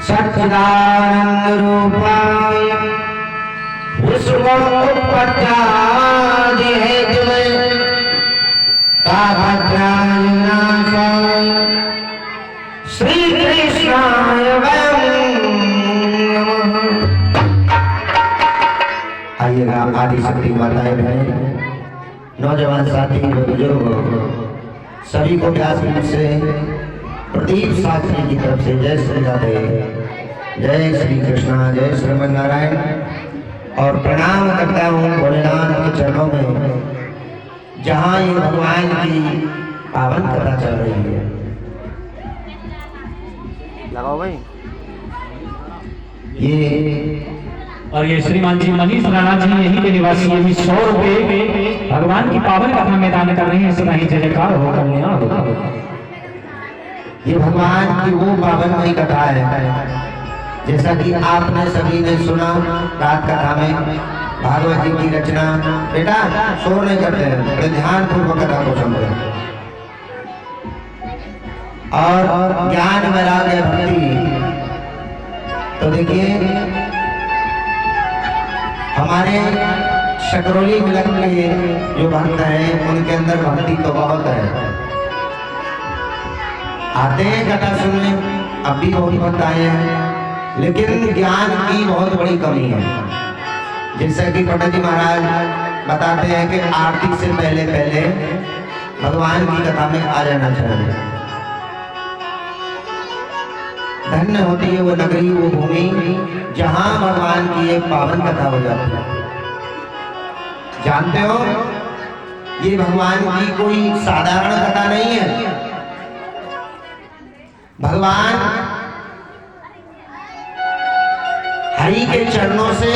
सच्चिदानंद रूपाय विश्वोत्पत्त्यादि Hathaway तापत्रयविनाशाय Shri कृष्णाय वयं नमः। आइएगा आदिशक्ति माताएं बहनें, नौजवान साथी बुजुर्ग सभी को व्यास पीठ से प्रदीप शास्त्री की तरफ से जय श्री राधे, जय श्री कृष्णा, जय श्रीमन नारायण। और प्रणाम करता हूँ भोलेनाथ के चरणों में, जहाँ ये भगवान की पावन कथा चल रही है। लगाओ भाई ये। और ये श्रीमान जी मनीष राणा जी यहीं के निवासी, ये भी 100 रुपए भगवान की पावन कथा में दान कर रहे हैं। सदा ही जय जयकार हो, कल्याण हो। ये भगवान की वो पावनमयी कथा है, जैसा कि आपने सभी ने सुना रात कथा में भागवत जी की रचना। बेटा शोर नहीं करते हैं, बड़े ध्यान पूर्वक कथा को सुन रहे हैं। और ज्ञान वैराग्य भक्ति, तो देखिए हमारे शकरोली मिलन के जो भक्त हैं उनके अंदर भक्ति तो बहुत है, आते हैं कथा सुनने, अब भी बहुत भक्त आए हैं, लेकिन ज्ञान की बहुत बड़ी कमी है। जैसे कि पटेल जी महाराज बताते हैं कि आरती से पहले पहले भगवान की कथा में आ जाना चाहिए। धन्य होती है वो नगरी, वो भूमि जहां भगवान की एक पावन कथा हो जाती है। जानते हो ये भगवान की कोई साधारण कथा नहीं है। भगवान हरि के चरणों से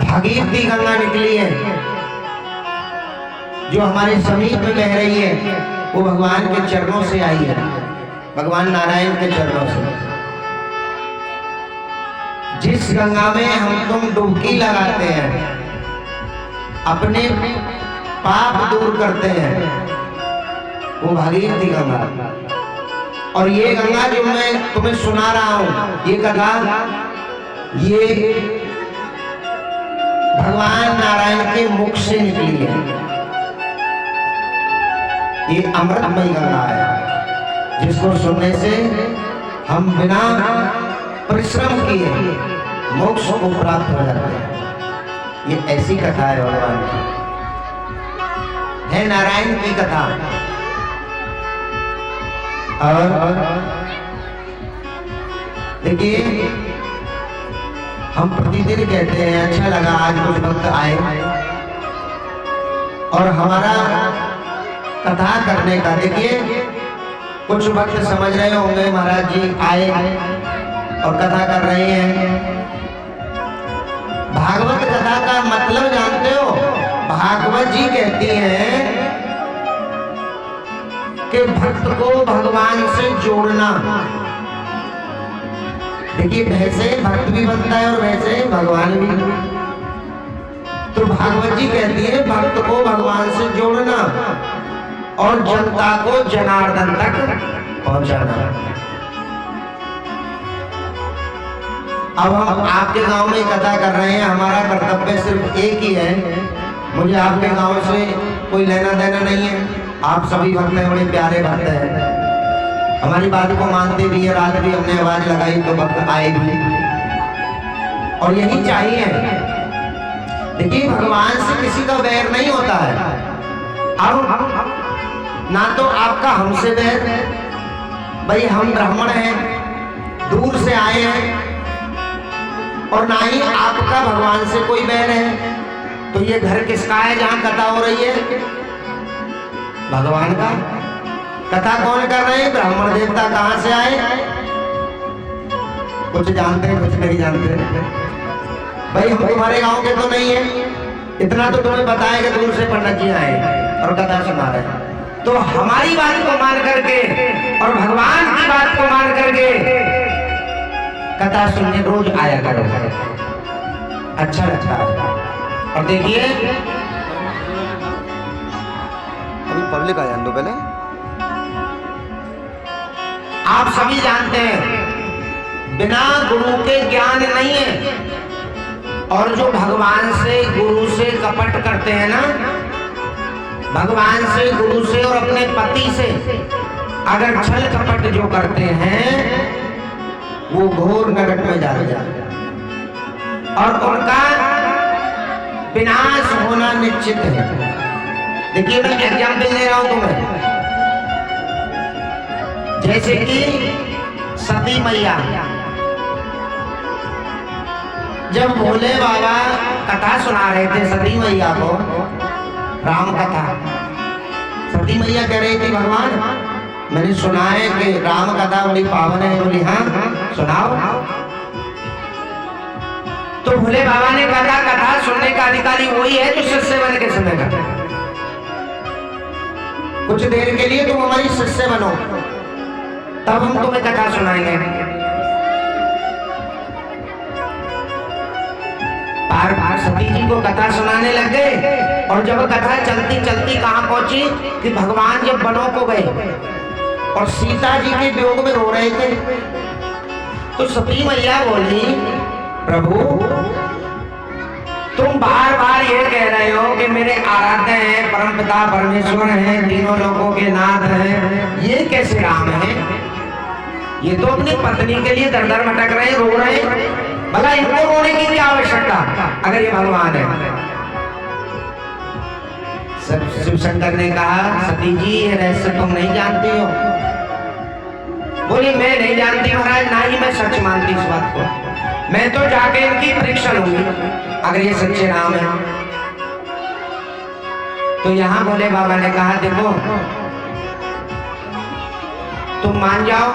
भागीरथी गंगा निकली है, जो हमारे समीप में बह रही है, वो भगवान के चरणों से आई है, भगवान नारायण के चरणों से। जिस गंगा में हम तुम डुबकी लगाते हैं, अपने पाप दूर करते हैं, वो भागीरथी गंगा। और ये गंगा जो मैं तुम्हें सुना रहा हूं, ये कथा ये भगवान नारायण के मुख से निकली है। ये अमृतमयी गंगा है, जिसको सुनने से हम बिना परिश्रम किए मोक्ष को प्राप्त हो जाते हैं। ये ऐसी कथा है भगवान की, है नारायण की कथा। और देखिए हम प्रतिदिन कहते हैं अच्छा लगा आज कुछ भक्त आए और हमारा कथा करने का। देखिए कुछ भक्त समझ रहे होंगे महाराज जी आए और कथा कर रहे हैं। भागवत कथा का मतलब जानते हो? भागवत जी कहती हैं कि भक्त को भगवान से जोड़ना। देखिए वैसे भक्त भी बनता है और वैसे भगवान भी। तो भागवत जी कहती है भक्त को भगवान से जोड़ना और जनता को जनार्दन तक पहुंचाना। अब हम आपके गांव में कथा कर रहे हैं, हमारा कर्तव्य सिर्फ एक ही है। मुझे आपके गांव से कोई लेना देना नहीं है। आप सभी भक्त हैं, बड़े प्यारे भक्त हैं, हमारी बात को मानते भी है। रात भी हमने आवाज लगाई तो भक्त आए भी, और यही चाहिए। देखिए भगवान से किसी का वैर नहीं होता है। अब ना तो आपका हमसे बैर, भाई हम ब्राह्मण हैं, दूर से आए हैं, और ना ही आपका भगवान से कोई बैर है। तो ये घर किसका है जहां कथा हो रही है? भगवान का। कथा कौन कर रहे हैं? ब्राह्मण देवता। कहां से आए? कुछ जानते हैं, कुछ नहीं जानते। भाई हम तुम्हारे गांव के तो नहीं है, इतना तो तुम्हें बताया कि दूर से पंडित जी आए और कथा सुना रहे हैं। तो हमारी बात को मान करके और भगवान की बात को मान करके कथा सुनने रोज आया करो, अच्छा लगता है। और देखिए अभी पब्लिक आ जाने दो पहले। आप सभी जानते हैं बिना गुरु के ज्ञान नहीं है, और जो भगवान से गुरु से कपट करते हैं ना, भगवान से गुरु से और अपने पति से अगर छल कपट जो करते हैं वो घोर नरक में जाते हैं और उनका विनाश होना निश्चित है। देखिए मैं एग्जाम्पल दे रहा हूं तुम्हें, जैसे कि सती मैया, जब भोले बाबा कथा सुना रहे थे सती मैया को, राम कथा, सती मैया कह रही थी भगवान मैंने सुना है कि राम कथा बड़ी पावन है। बोली हाँ सुनाओ। तो भोले बाबा ने कहा कथा सुनने का अधिकारी वही है जो शिष्य बन के सुनेगा। कुछ देर के लिए तुम हमारी शिष्य बनो, तब हम तुम्हें कथा सुनाएंगे। बार बार सती जी को कथा सुनाने लग गए, और जब कथा चलती चलती कहां पहुंची कि भगवान जब वनों को गए और सीता जी के वियोग में रो रहे थे, तो सती मैया बोली प्रभु तुम बार बार ये कह रहे हो कि मेरे आराध्य हैं, परमपिता परमेश्वर हैं, तीनों लोगों के नाथ हैं, ये कैसे राम है? ये तो अपनी पत्नी के लिए दर दर भटक रहे, रो रहे, भला इनको रोने की क्या आवश्यकता अगर ये भगवान है? शिव शंकर ने कहा सती जी ये रहस्य तुम नहीं जानती हो। बोली मैं नहीं जानती महाराज, ना ही मैं सच मानती इस बात को। मैं तो जाके इनकी परीक्षा लूंगी अगर ये सच्चे राम है। तो यहाँ भोले बाबा ने कहा देखो तुम मान जाओ,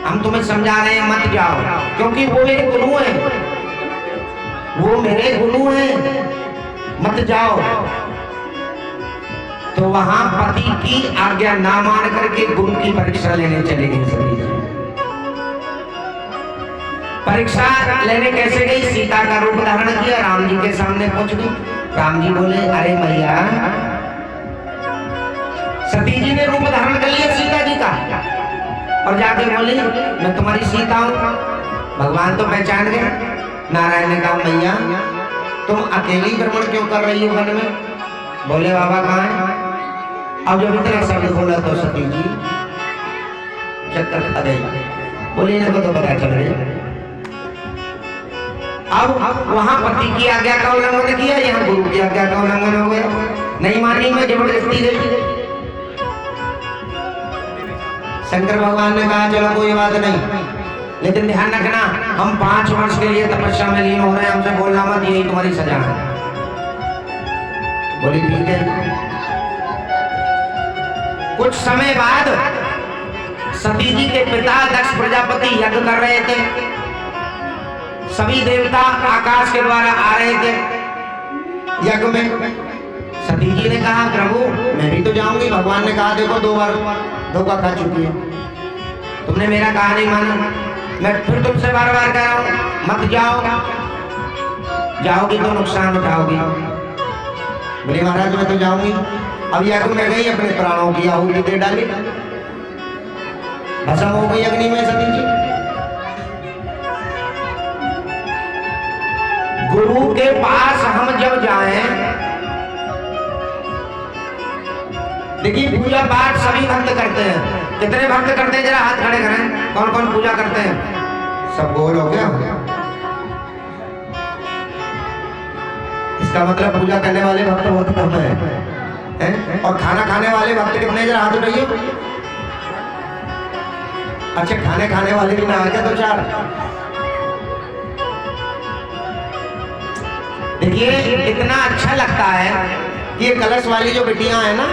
हम तुम्हें समझा रहे हैं मत जाओ, क्योंकि वो मेरे गुरु हैं, वो मेरे गुरु हैं, मत जाओ। तो वहां पति की आज्ञा ना मान करके गुरु की परीक्षा लेने चले गए सभी। परीक्षा लेने कैसे गई? सीता का रूप धारण किया, राम जी के सामने पहुंच गई। राम जी बोले अरे मैया, सती जी ने रूप धारण कर लिया सीता जी का, और जाके बोली मैं तुम्हारी सीता हूं। भगवान तो पहचान गए। नारायण ने कहा मैया तुम अकेली भ्रमण क्यों कर रही हो वन में? बोले बाबा कहाँ है? अब जब इतना शब्द बोला तो सती जी चक्कर खा गई। बोली इनको तो पता चल रही। अब वहां पति की आज्ञा का उल्लंघन किया, यहाँ गुरु की आज्ञा का उल्लंघन हो गया। नहीं मानी, मैं जबरदस्ती गई। शंकर भगवान ने कहा चलो कोई बात नहीं, लेकिन ध्यान रखना हम 5 वर्ष के लिए तपस्या में लीन हो रहे हैं, हमसे बोलना मत, यही तुम्हारी सजा है। बोली ठीक है। कुछ समय बाद सती जी के पिता दक्ष प्रजापति यज्ञ कर रहे थे, सभी देवता आकाश के द्वारा आ रहे थे यज्ञ में। सती जी ने कहा प्रभु मैं भी तो जाऊंगी। भगवान ने कहा देखो 2 बार धोखा खा चुकी है, तुमने मेरा कहा नहीं माना, मैं फिर तुमसे बार बार कह रहा हूं मत जाओ, जाओगी तो नुकसान उठाओगी। बोले महाराज मैं तो जाऊंगी। अब यज्ञ में गई, अपने प्राणों की आहुति दे डाली, भस्म हो गई अग्नि में सती जी। गुरु के पास हम जब जाएं, देखिए पूजा पाठ सभी भक्त करते हैं। कितने भक्त करते हैं जरा हाथ खड़े करें, कौन कौन पूजा करते हैं? सब गोल हो गया। इसका मतलब पूजा करने वाले भक्त बहुत कम है। हैं? और खाना खाने वाले भक्त कितने जरा हाथ उठाइए। अच्छा खाने खाने वाले भी ना आ गया 2-4। देखिए इतना अच्छा लगता है कि ये कलश वाली जो बेटियां हैं ना,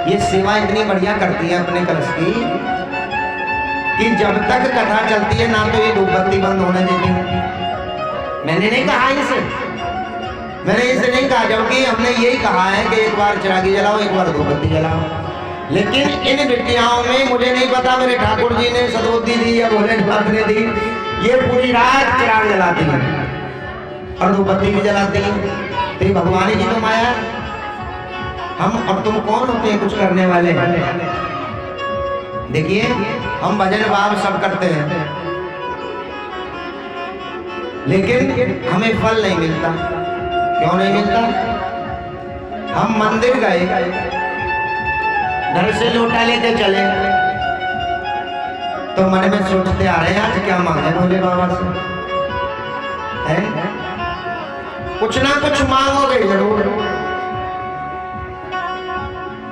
ये सेवा इतनी बढ़िया करती हैं अपने कलश की कि जब तक कथा चलती है ना तो ये धूप बत्ती बंद होने देती है। मैंने नहीं कहा इनसे, मैंने इनसे नहीं कहा, जबकि हमने यही कहा है कि एक बार चिरागी जलाओ, एक बार धूप बत्ती जलाओ। लेकिन इन बिटियाओं में मुझे नहीं पता मेरे ठाकुर जी ने सदबुद्धि दी या भोलेनाथ ने दी, ये पूरी रात चिराग जलाती हैं और धूप बत्ती भी जलाती हैं। तो ये भगवान ही तो माया। हम और तुम कौन होते हैं कुछ करने वाले? देखिए हम भजन भाव सब करते हैं लेकिन हमें फल नहीं मिलता। क्यों नहीं मिलता? हम मंदिर गए, घर से लोटा लेके चले तो मन में सोचते आ रहे हैं आज क्या मांगे भोले बाबा से, है? कुछ ना कुछ मांगोगे जरूर,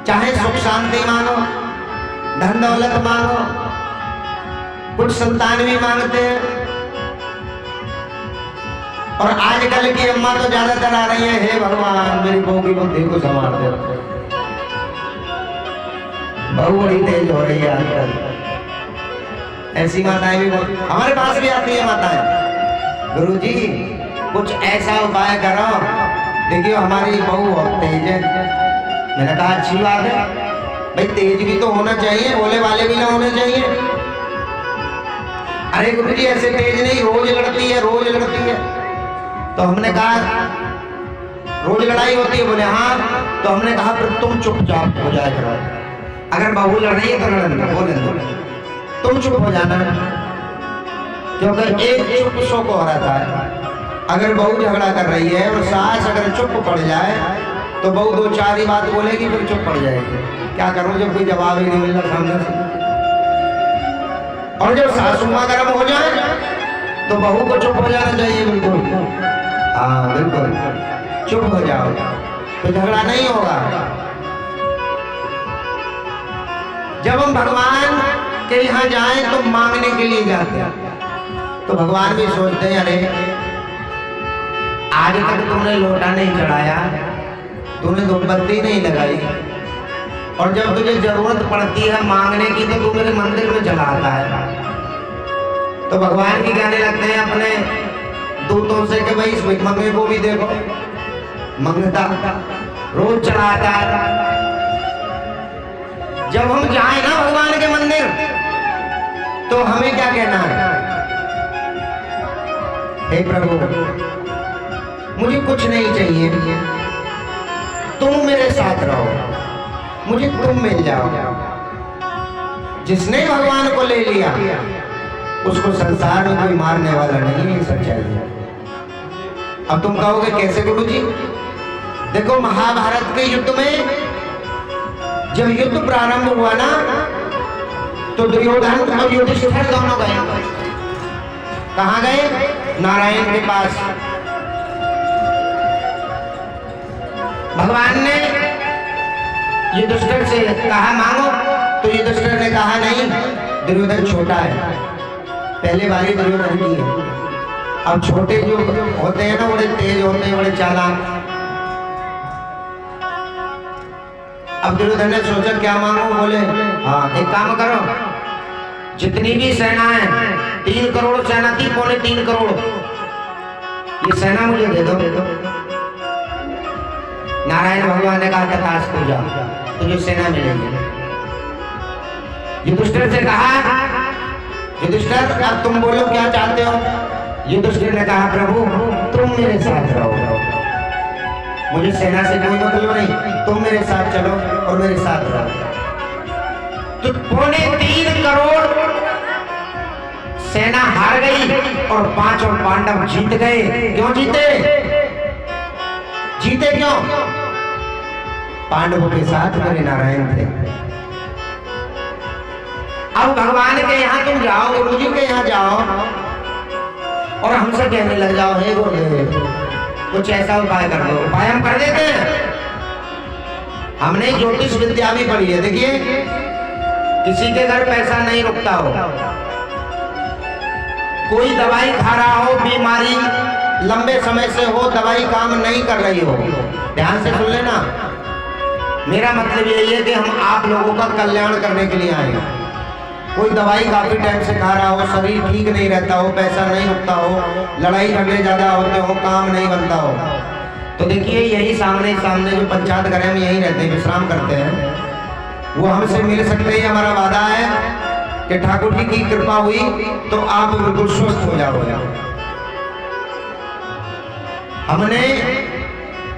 चाहे सुख शांति मांगो, धन दौलत मांगो, कुछ संतान भी मांगते हैं। और आजकल की अम्मा तो ज्यादातर आ रही है, हे भगवान मेरी बहू की बुद्धि को संभाल दे। बहू बड़ी तेज हो रही है आजकल। ऐसी माताएं भी हमारे पास भी आती है माताएं, गुरुजी कुछ ऐसा उपाय करो, देखिए हमारी बहू बहुत तेज है। मैंने कहा अच्छी बात है भाई, तेज भी तो होना चाहिए, भोले वाले भी ना होने चाहिए। अरे गुरुजी ऐसे तेज नहीं, रोज लड़ती है, रोज लड़ती है। तो हमने कहा रोज लड़ाई होती है? बोले हाँ। तो हमने कहा फिर तुम चुपचाप हो जाया करो, अगर बहू लड़ रही है तो लड़ना, बोले तुम चुप हो जाना, क्योंकि एक चुप सो को हराता है। अगर बहू झगड़ा कर रही है और सास अगर चुप पड़ जाए तो बहू 2-4 ही बात बोलेगी फिर चुप पड़ जाएगी। क्या करूं जब कोई जवाब ही नहीं मिल रहा सामने से। और जब सासू माँ गर्म हो जाए तो बहू को चुप हो जाना चाहिए। बिल्कुल हाँ बिल्कुल चुप हो जाओ तो झगड़ा नहीं होगा। जब हम भगवान के यहाँ जाएं तो मांगने के लिए जाते हैं तो भगवान भी सोचते हैं अरे आज तक तुमने लोटा नहीं चढ़ाया, तूने धूपबत्ती नहीं लगाई, और जब तुझे जरूरत पड़ती है मांगने की तो तू मेरे मंदिर में चला आता है। तो भगवान भी कहने लगते हैं अपने दूतों से कि भाई इस भिखमंगे को भी देखो, मंगता रोज चढ़ाता है। जब हम जाए ना भगवान के मंदिर तो हमें क्या कहना है? हे प्रभु मुझे कुछ नहीं चाहिए, तुम मेरे साथ रहो, मुझे तुम मिल जाओ। जिसने भगवान को ले लिया उसको संसार में कोई मारने वाला नहीं है, सच्चाई है। अब तुम कहोगे कैसे गुरुजी? देखो महाभारत के युद्ध में जब युद्ध प्रारंभ हुआ ना तो दुर्योधन और युधिष्ठिर दोनों गए। कहाँ गए? नारायण के पास। भगवान ने युधिष्ठिर से कहा मांगो, तो युधिष्ठिर ने कहा नहीं, दुर्योधन छोटा है, पहले बारी दुर्योधन की है। अब छोटे जो होते हैं ना बड़े तेज होते हैं, बड़े चालाक। अब दुर्योधन ने सोचा क्या मांगो? बोले हाँ एक काम करो, जितनी भी सेना है 3 करोड़ सेना थी, 3.25 करोड़, ये सेना मुझे दे दो। नारायण भगवान ने कहा तथास्तु जा, तुझे सेना मिलेगी। युधिष्ठिर से कहा युधिष्ठिर अब तुम बोलो क्या चाहते हो? युधिष्ठिर ने कहा प्रभु तुम मेरे साथ रहो, मुझे सेना से कोई मतलब नहीं, तुम मेरे साथ चलो और मेरे साथ रहो। तो 3.25 करोड़ सेना हार गई और 5 पांडव जीत गए। क्यों जीते? जीते क्यों? पांडवों के साथ मेरे नारायण थे। अब भगवान के यहाँ तुम जाओ, गुरु जी के यहाँ जाओ और हमसे कहने लग जाओ हे गुरुदेव कुछ ऐसा उपाय कर दो। उपाय हम कर देते हैं, हमने ज्योतिष विद्या भी पढ़ी है। देखिए, किसी के घर पैसा नहीं रुकता हो, कोई दवाई खा रहा हो, बीमारी लंबे समय से हो, दवाई काम नहीं कर रही हो, ध्यान से सुन लेना। मेरा मतलब यही है कि हम आप लोगों का कल्याण करने के लिए आए हैं। कोई दवाई काफी टाइम से खा रहा हो, शरीर ठीक नहीं रहता हो, पैसा नहीं रुकता हो, लड़ाई झगड़े ज्यादा होते हो, काम नहीं बनता हो, तो देखिए यही सामने सामने जो पंचायत घर में यही रहते हैं, विश्राम करते हैं, वो हमसे मिल सकते हैं। हमारा वादा है कि ठाकुर जी की कृपा हुई तो आप बिल्कुल स्वस्थ हो जाओगे। हमने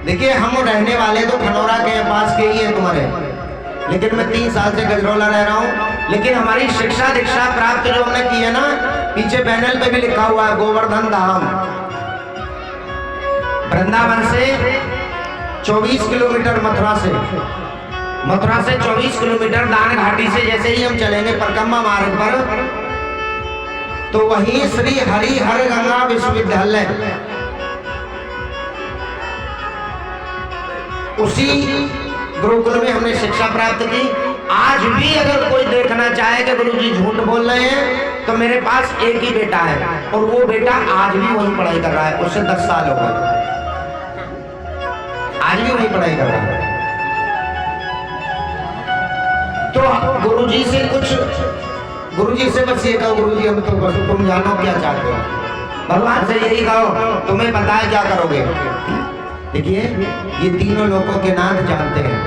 देखिए, हम रहने वाले तो खनौरा के पास के ही है तुम्हारे, लेकिन मैं 3 साल से गजरौला रह रहा हूँ। लेकिन हमारी शिक्षा दीक्षा प्राप्त जो हमने की है ना, पीछे पैनल पे भी लिखा हुआ है गोवर्धन धाम। वृंदावन से 24 किलोमीटर, मथुरा से 24 किलोमीटर दान घाटी से जैसे ही हम चलेंगे परिक्रमा मार्ग पर, तो वहीं श्री हरि हर गंगा विश्वविद्यालय, उसी गुरुकुल में हमने शिक्षा प्राप्त की। आज भी अगर कोई देखना चाहे कि गुरुजी झूठ बोल रहे हैं, तो मेरे पास एक ही बेटा है और वो बेटा आज भी वही पढ़ाई कर रहा है, उससे 10 साल हो गए, आज भी वही पढ़ाई कर रहा है। तो गुरुजी से बस ये कहो, गुरुजी हम तो बस तुम जानो क्या चाहते हो, भगवान से यही कहो, तुम्हें पता है क्या करोगे। देखिए, ये तीनों लोगों के नाथ जानते हैं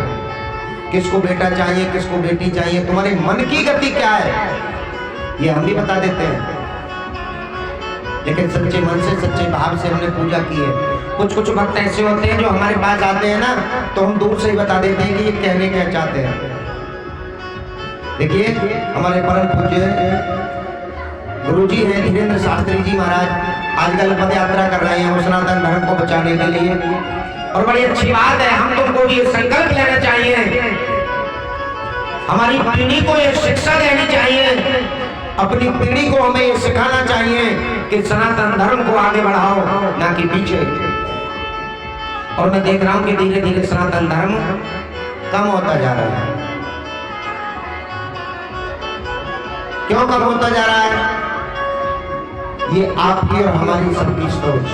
किसको बेटा चाहिए, किसको बेटी चाहिए, तुम्हारे मन की गति क्या है ये हम भी बता देते हैं। लेकिन सच्चे मन से, सच्चे भाव से हमने पूजा की है। कुछ भक्त ऐसे होते हैं जो हमारे पास आते हैं ना, तो हम दूर से ही बता देते हैं कि ये कहने क्या चाहते हैं। देखिए, हमारे परम पूज्य गुरुजी हैं धीरेन्द्र शास्त्री जी महाराज, आजकल पद यात्रा कर रहे हैं सनातन धर्म को बचाने के लिए, और बड़ी अच्छी बात है। हम तुमको भी ये संकल्प लेना चाहिए, हमारी पीढ़ी को ये शिक्षा देनी चाहिए, अपनी पीढ़ी को हमें ये सिखाना चाहिए कि सनातन धर्म को आगे बढ़ाओ, ना कि पीछे। और मैं देख रहा हूं कि धीरे धीरे सनातन धर्म कम होता जा रहा है। क्यों कम होता जा रहा है? ये आपकी और हमारी सबकी सोच।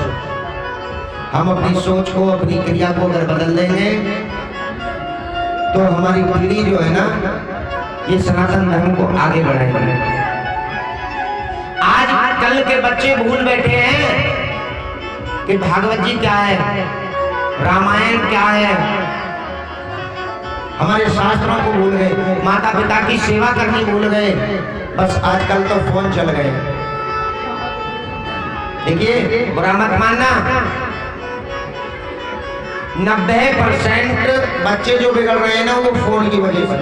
हम अपनी सोच को, अपनी क्रिया को अगर बदल देंगे तो हमारी पीढ़ी जो है ना, ये सनातन धर्म को आगे बढ़ाएगी। आज कल के बच्चे भूल बैठे हैं कि भागवत जी क्या है, रामायण क्या है, हमारे शास्त्रों को भूल गए, माता पिता की सेवा करनी भूल गए, बस आजकल तो फोन चल गए। देखिए, बुरा मत मानना, 90% बच्चे जो बिगड़ रहे हैं ना, वो फोन की वजह से।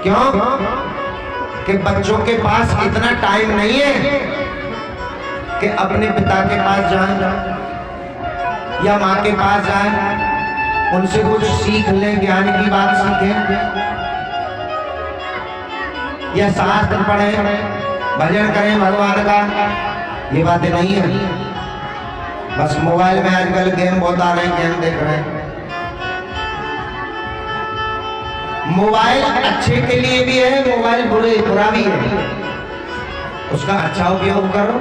क्यों? कि बच्चों के पास इतना टाइम नहीं है कि अपने पिता के पास जाएं या माँ के पास जाएं, उनसे कुछ सीख लें, ज्ञान की बात सीखें, या शास्त्र पढ़ें, भजन करें भगवान का, ये बातें नहीं है। बस मोबाइल में आजकल गेम बहुत आ रहे हैं, गेम देख रहे हैं। मोबाइल अच्छे के लिए भी है, मोबाइल बुरा भी है, उसका अच्छा उपयोग करो।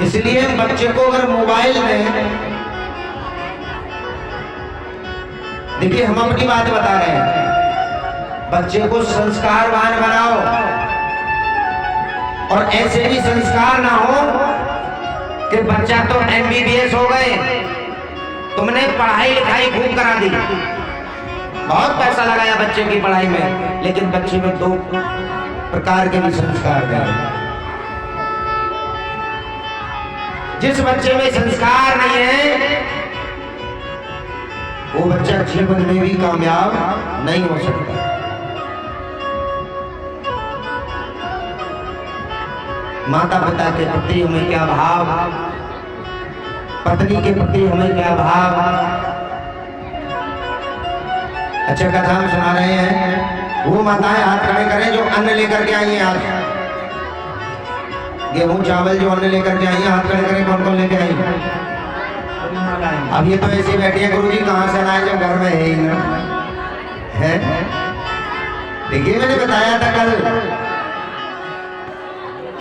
इसलिए बच्चे को अगर मोबाइल में, देखिए हम अपनी बात बता रहे हैं, बच्चे को संस्कारवान बनाओ, और ऐसे भी संस्कार ना हो कि बच्चा तो MBBS हो गए, तुमने पढ़ाई लिखाई खूब करा दी, बहुत पैसा लगाया बच्चे की पढ़ाई में, लेकिन बच्चे में 2 प्रकार के भी संस्कार गए। जिस बच्चे में संस्कार नहीं है, वो बच्चा जीवन में भी कामयाब नहीं हो सकता। माता पिता के प्रति हमें क्या भाव, पत्नी के प्रति हमें क्या भाव। अच्छा, कथा हम सुना रहे हैं, वो माताएं हाथ खड़े करें जो अन्न लेकर के आई हैं। आज गेहूं चावल जो हमने लेकर के आई हैं, हाथ खड़े करें कौन कौन लेके आई? अब ये तो ऐसे बैठी है गुरु जी, कहाँ से लाए जब घर में है ही ना है। देखिए मैंने बताया था कल